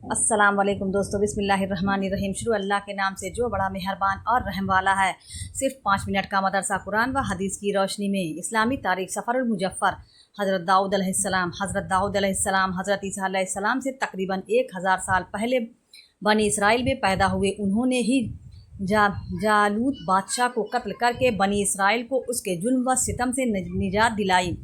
अस्सलाम वालेकुम दोस्तों, बिस्मिल्लाहिर्रहमानिर्रहीम। शुरू अल्लाह के नाम से जो बड़ा मेहरबान और रहम वाला है। सिर्फ 5 मिनट का मदरसा कुरान व हदीस की रोशनी में इस्लामी तारीख सफ़रुल मुजफ्फर। हज़रत दाऊद अलैहिस्सलाम हज़रत ईसा अलैहिस्सलाम से तकरीबन 1000 साल पहले बनी इसराइल में पैदा हुए। उन्होंने ही जालूत बादशाह को कत्ल करके बनी इसराइल को उसके जुल्म व सितम से निजात दिलाई।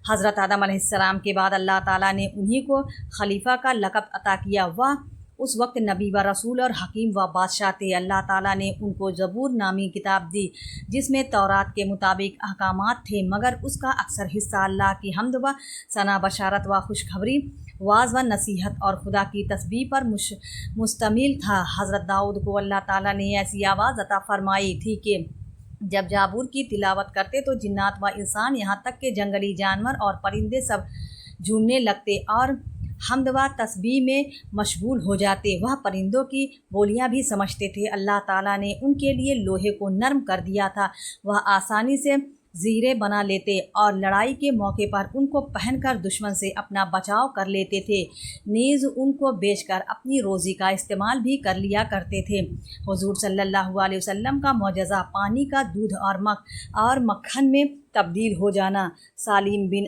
हज़रत आदम अलैहिस्सलाम के बाद अल्लाह ताला ने उन्हीं को खलीफा का लक़ब अता किया। वह उस वक्त नबी व रसूल और हकीम व बादशाह थे। अल्लाह ताला ने उनको ज़बूर नामी किताब दी जिसमें तौरात के मुताबिक अहकामात थे, मगर उसका अक्सर हिस्सा अल्लाह की हम्द व सना, बशारत व खुशखबरी, वाज़ व नसीहत और खुदा की तस्बीह पर मुश्तमिल था। हज़रत दाऊद को अल्लाह ताला ने ऐसी आवाज़ अता फरमाई थी कि जब जाबूर की तिलावत करते तो जिन्नात व इंसान, यहाँ तक के जंगली जानवर और परिंदे सब झूमने लगते और हम्द व तस्बीह में मशगूल हो जाते। वह परिंदों की बोलियां भी समझते थे। अल्लाह ताला ने उनके लिए लोहे को नरम कर दिया था। वह आसानी से ज़ीरे बना लेते और लड़ाई के मौके पर उनको पहनकर दुश्मन से अपना बचाव कर लेते थे। नीज़ उनको बेचकर अपनी रोज़ी का इस्तेमाल भी कर लिया करते थे। हुज़ूर सल्लल्लाहु अलैहि वसल्लम का मौजज़ा पानी का दूध और मक्खन में तब्दील हो जाना। सालिम बिन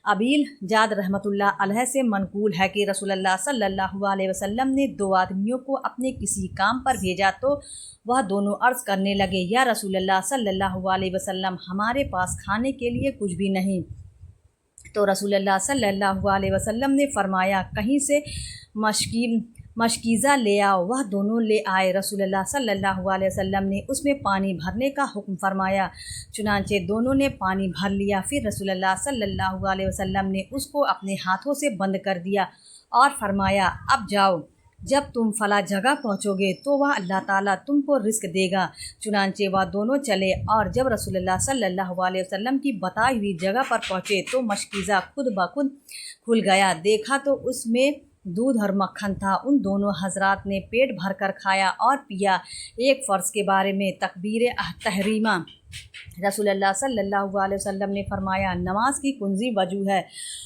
अबील जाद रहमतुल्लाह अलैह से मनकूल है कि रसूलुल्लाह सल्लल्लाहु अलैहि वसल्लम ने 2 आदमियों को अपने किसी काम पर भेजा तो वह दोनों अर्ज़ करने लगे, या रसूलुल्लाह सल्लल्लाहु अलैहि वसल्लम, हमारे पास खाने के लिए कुछ भी नहीं। तो रसूलुल्लाह सल्लल्लाहु अलैहि वसल्लम ने फरमाया, कहीं से मशकीज़ा ले आओ। वह दोनों ले आए। रसूलुल्लाह सल्लल्लाहु अलैहि वसल्लम ने उसमें पानी भरने का हुक्म फरमाया। चुनांचे दोनों ने पानी भर लिया। फिर रसूलुल्लाह सल्लल्लाहु अलैहि वसल्लम ने उसको अपने हाथों से बंद कर दिया और फरमाया, अब जाओ, जब तुम फला जगह पहुँचोगे तो वह अल्लाह ताला तुमको रिस्क देगा। चुनांचे वह दोनों चले और जब रसूलुल्लाह सल्लल्लाहु अलैहि वसल्लम की बताई हुई जगह पर पहुँचे तो मशकीज़ा खुद ब खुद खुल गया। देखा तो उसमें दूध और मक्खन था। उन दोनों हजरात ने पेट भर कर खाया और पिया। एक फ़र्ज़ के बारे में तकबीर तहरीमा। रसूलुल्लाह सल्लल्लाहु अलैहि वसल्लम ने फरमाया, नमाज की कुंजी वजू है,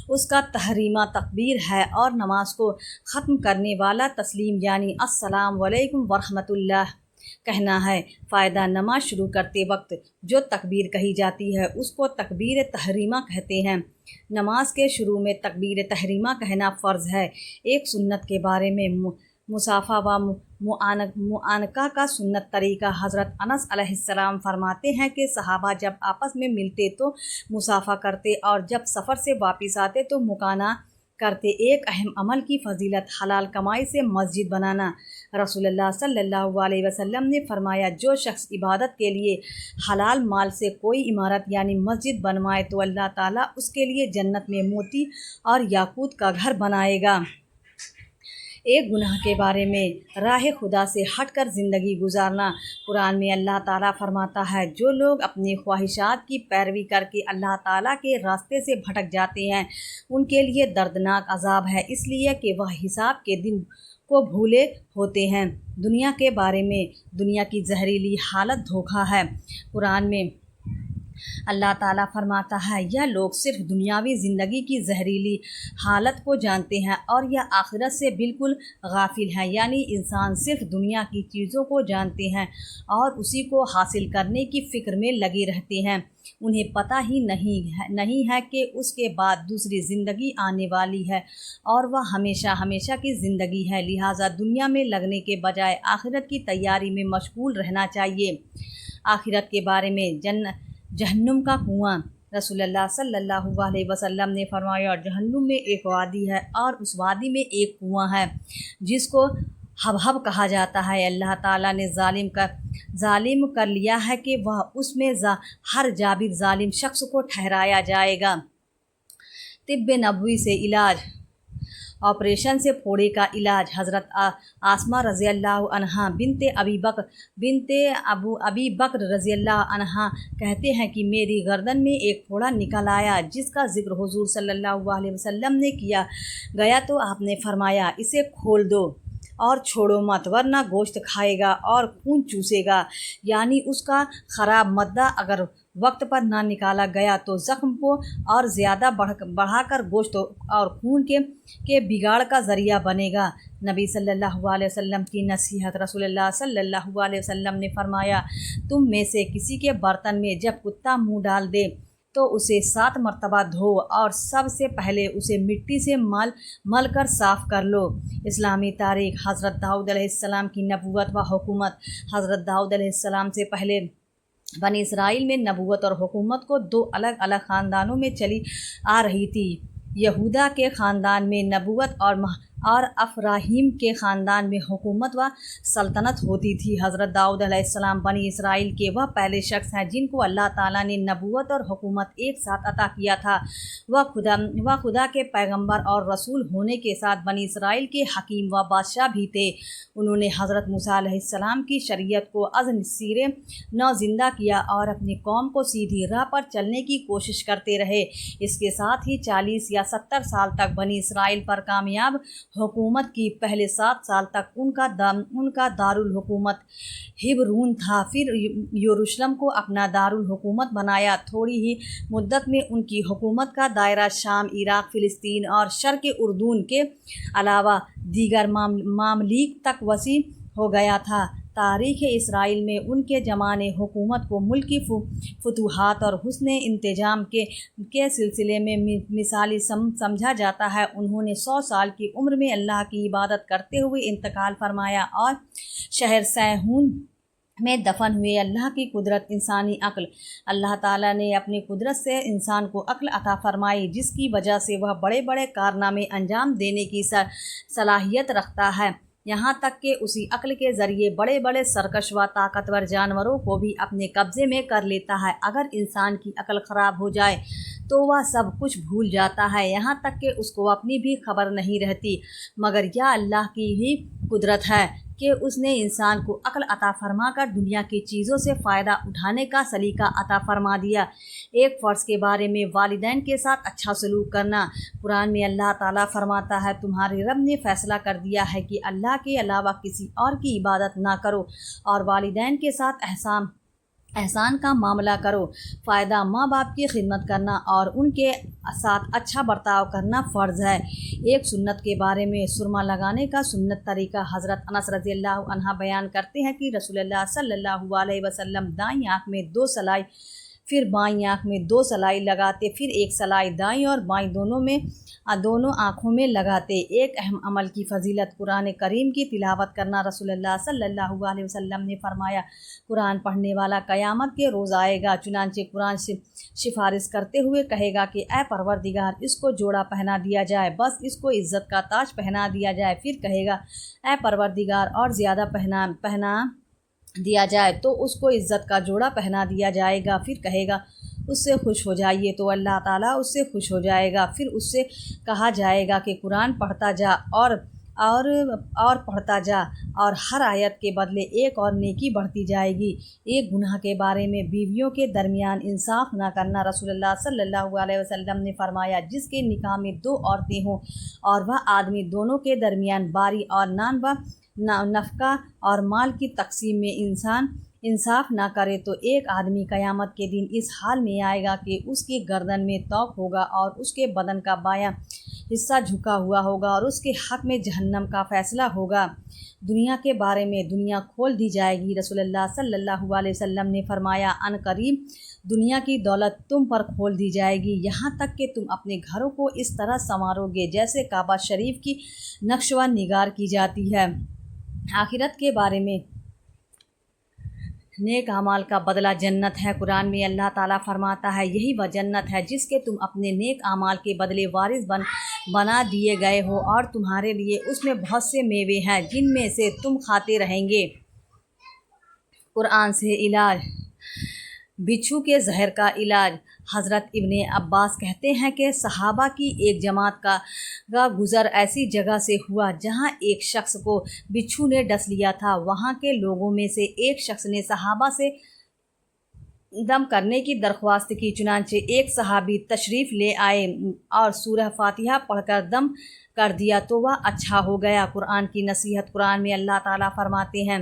उसका तहरीमा तकबीर है और नमाज को ख़त्म करने वाला तस्लीम यानी अस्सलाम वालेकुम वरहमतुल्लाह कहना है। फ़ायदा, नमाज शुरू करते वक्त जो तकबीर कही जाती है उसको तकबीर तहरीमा कहते हैं। नमाज के शुरू में तकबीर तहरीमा कहना फ़र्ज़ है। एक सुन्नत के बारे में मुसाफ़ा व मुआनका का सुन्नत तरीक़ा। हज़रत अनस अलैहिस्सलाम फरमाते हैं कि सहाबा जब आपस में मिलते तो मुसाफ़ा करते और जब सफ़र से वापस आते तो मुकाना करते। एक अहम अमल की फजीलत, हलाल कमाई से मस्जिद बनाना। रसूलुल्लाह सल्लल्लाहु अलैहि वसल्लम ने फरमाया, जो शख्स इबादत के लिए हलाल माल से कोई इमारत यानी मस्जिद बनवाए तो अल्लाह ताला उसके लिए जन्नत में मोती और याकूत का घर बनाएगा। एक गुनाह के बारे में, राह खुदा से हटकर ज़िंदगी गुजारना। कुरान में अल्लाह ताला फरमाता है, जो लोग अपनी ख्वाहिशात की पैरवी करके अल्लाह ताला के रास्ते से भटक जाते हैं उनके लिए दर्दनाक अजाब है, इसलिए कि वह हिसाब के दिन को भूले होते हैं। दुनिया के बारे में, दुनिया की जहरीली हालत धोखा है। कुरान में अल्लाह ताला फरमाता है, यह लोग सिर्फ दुनियावी ज़िंदगी की जहरीली हालत को जानते हैं और यह आखिरत से बिल्कुल गाफिल हैं, यानी इंसान सिर्फ दुनिया की चीज़ों को जानते हैं और उसी को हासिल करने की फ़िक्र में लगे रहते हैं। उन्हें पता ही नहीं है कि उसके बाद दूसरी ज़िंदगी आने वाली है और वह हमेशा हमेशा की ज़िंदगी है। लिहाजा दुनिया में लगने के बजाय आखिरत की तैयारी में मशगूल रहना चाहिए। आखिरत के बारे में, जहन्नुम का कुआं। रसूलुल्लाह सल्लल्लाहु अलैहि वसल्लम ने फरमाया, जहन्नुम में एक वादी है और उस वादी में एक कुआं है जिसको हबहब कहा जाता है। अल्लाह ताला ने जालिम कर लिया है कि वह उसमें हर जाबिर जालिम शख्स को ठहराया जाएगा। तिब्बे नबवी से इलाज। ऑपरेशन से फोड़े का इलाज। हज़रत आसमा रज़ियल्लाहु अन्हा बिनते अबी बकर रज़ियल्लाहु अन्हा कहते हैं कि मेरी गर्दन में एक फोड़ा निकल आया जिसका ज़िक्र हुज़ूर सल्लल्लाहु अलैहि वसल्लम ने किया गया तो आपने फरमाया, इसे खोल दो और छोड़ो मत, वरना गोश्त खाएगा और खून चूसेगा, यानी उसका ख़राब मद्दा अगर वक्त पर ना निकाला गया तो ज़ख्म को और ज़्यादा बढ़ाकर गोश्त और खून के बिगाड़ का ज़रिया बनेगा। नबी सल्लल्लाहु अलैहि वसल्लम की नसीहत। रसूलुल्लाह सल्लल्लाहु अलैहि वसल्लम ने फरमाया, तुम में से किसी के बर्तन में जब कुत्ता मुँह डाल दे तो उसे 7 मरतबा धो और सबसे पहले उसे मिट्टी से मल कर साफ़ कर लो। इस्लामी तारीख़। हज़रत दाऊद अलैहिस्सलाम की नबूवत व हुकूमत। हज़रत दाऊद अलैहिस्सलाम से पहले बनी इसराइल में नबूवत और हुकूमत को 2 अलग अलग ख़ानदानों में चली आ रही थी। यहूदा के ख़ानदान में नबूवत और अफ़राहीम के ख़ानदान में हुकूमत व सल्तनत होती थी। हज़रत दाऊद अलैहिस्सलाम बनी इसराइल के वह पहले शख्स हैं जिनको अल्लाह ताला ने नबूवत और हुकूमत एक साथ अता किया था। वह खुदा के पैगंबर और रसूल होने के साथ बनी इसराइल के हकीम व बादशाह भी थे। उन्होंने हज़रत मूसा अलैहिस्सलाम की शरीयत को अज़ सिरे नौ ज़िंदा किया और अपनी कौम को सीधी राह पर चलने की कोशिश करते रहे। इसके साथ ही 40 या 70 साल तक बनी इसराइल पर कामयाब हुकूमत की। पहले 7 साल तक उनका दारुल हुकूमत हिब्रून था। फिर यरूशलेम को अपना दारुल हुकूमत बनाया। थोड़ी ही मुद्दत में उनकी हुकूमत का दायरा शाम, इराक़, फ़िलिस्तीन और शर्क़ उर्दून के अलावा दीगर मामलिक तक वसी हो गया था। तारीख़ इसराइल में उनके ज़माने हुकूमत को मुल्की फतूहात और हुस्न इंतजाम के सिलसिले में मिसाली समझा जाता है। उन्होंने 100 साल की उम्र में अल्लाह की इबादत करते हुए इंतकाल फरमाया और शहर सैहून में दफन हुए। अल्लाह की कुदरत, इंसानी अक्ल। अल्लाह ताला ने अपनी कुदरत से इंसान को अक्ल अता फरमाई जिसकी वजह से वह बड़े बड़े कारनामे अंजाम देने की सलाहियत रखता है। यहाँ तक कि उसी अक्ल के ज़रिए बड़े बड़े सरकश व ताकतवर जानवरों को भी अपने कब्ज़े में कर लेता है। अगर इंसान की अक्ल ख़राब हो जाए तो वह सब कुछ भूल जाता है, यहाँ तक कि उसको अपनी भी खबर नहीं रहती। मगर यह अल्लाह की ही कुदरत है कि उसने इंसान को अक्ल अता फरमा कर दुनिया की चीज़ों से फ़ायदा उठाने का सलीका अता फरमा दिया। एक फ़र्ज़ के बारे में वालिदैन के साथ अच्छा सलूक करना। कुरान में अल्लाह ताला फरमाता है, तुम्हारे रब ने फ़ैसला कर दिया है कि अल्लाह के अलावा किसी और की इबादत ना करो और वालिदैन के साथ एहसान का मामला करो। फ़ायदा माँ बाप की खिदमत करना और उनके साथ अच्छा बर्ताव करना फ़र्ज़ है। एक सुन्नत के बारे में सुरमा लगाने का सुन्नत तरीका। हज़रत अनस रज़ियल्लाहु अन्हा बयान करते हैं कि रसूलुल्लाह सल्लल्लाहु अलैहि वसल्लम दाईं आँख में 2 सलाई, फिर बाईं आँख में 2 सलाई लगाते, फिर 1 सलाई दाईं और बाईं दोनों आँखों में लगाते। एक अहम अमल की फ़जीलत। कुरान करीम की तिलावत करना। रसूलुल्लाह सल्लल्लाहु अलैहि वसल्लम ने फरमाया, कुरान पढ़ने वाला क़यामत के रोज़ आएगा, चुनांचे कुरान से सिफारिश करते हुए कहेगा कि ऐ परवरदिगार, इसको जोड़ा पहना दिया जाए, बस इसको इज़्ज़त का ताज पहना दिया जाए। फिर कहेगा, ऐ परवरदिगार, और ज़्यादा पहना दिया जाए, तो उसको इज़्ज़त का जोड़ा पहना दिया जाएगा। फिर कहेगा, उससे खुश हो जाइए, तो अल्लाह ताला उससे खुश हो जाएगा। फिर उससे कहा जाएगा कि कुरान पढ़ता जा और पढ़ता जा, और हर आयत के बदले एक और नेकी बढ़ती जाएगी। एक गुनाह के बारे में बीवियों के दरमियान इंसाफ ना करना। रसूलुल्लाह सल्लल्लाहु अलैहि वसल्लम ने फरमाया, जिसके निकाह में 2 औरतें हों और वह आदमी दोनों के दरमियान बारी और नफ़का और माल की तकसीम में इंसाफ ना करे, तो एक आदमी क़यामत के दिन इस हाल में आएगा कि उसकी गर्दन में तौक होगा और उसके बदन का बायां हिस्सा झुका हुआ होगा और उसके हक़ में जहन्नम का फ़ैसला होगा। दुनिया के बारे में दुनिया खोल दी जाएगी। रसूलुल्लाह सल्लल्लाहु अलैहि वसल्लम ने फरमाया, अन करीब दुनिया की दौलत तुम पर खोल दी जाएगी, यहाँ तक कि तुम अपने घरों को इस तरह संवारोगे जैसे काबा शरीफ की नक्शवा निगार की जाती है। आखिरत के बारे में, नेक अमाल का बदला जन्नत है। कुरान में अल्लाह ताला फरमाता है, यही वह जन्नत है जिसके तुम अपने नेक अमाल के बदले वारिस बना दिए गए हो, और तुम्हारे लिए उसमें बहुत से मेवे हैं जिनमें से तुम खाते रहेंगे। कुरान से इलाज। बिच्छू के जहर का इलाज। हज़रत इब्ने अब्बास कहते हैं कि सहाबा की एक जमात का गुज़र ऐसी जगह से हुआ जहाँ एक शख्स को बिच्छू ने डस लिया था। वहाँ के लोगों में से एक शख्स ने सहाबा से दम करने की दरख्वास्त की। चुनांचे एक सहाबी तशरीफ़ ले आए और सूरह फातिहा पढ़कर दम कर दिया तो वह अच्छा हो गया। कुरान की नसीहत। कुरान में अल्लाह ताला फरमाते हैं,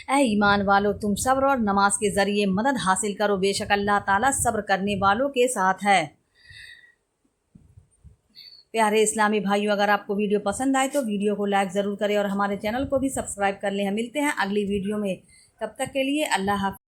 اے ایمان والو تم صبر اور نماز کے ذریعے مدد حاصل کرو، بے شک اللہ تعالیٰ صبر کرنے والوں کے ساتھ ہے۔ پیارے اسلامی بھائیوں، اگر آپ کو ویڈیو پسند آئے تو ویڈیو کو لائک ضرور کریں اور ہمارے چینل کو بھی سبسکرائب کر لیں۔ ہم ملتے ہیں اگلی ویڈیو میں، تب تک کے لیے اللہ حافظ۔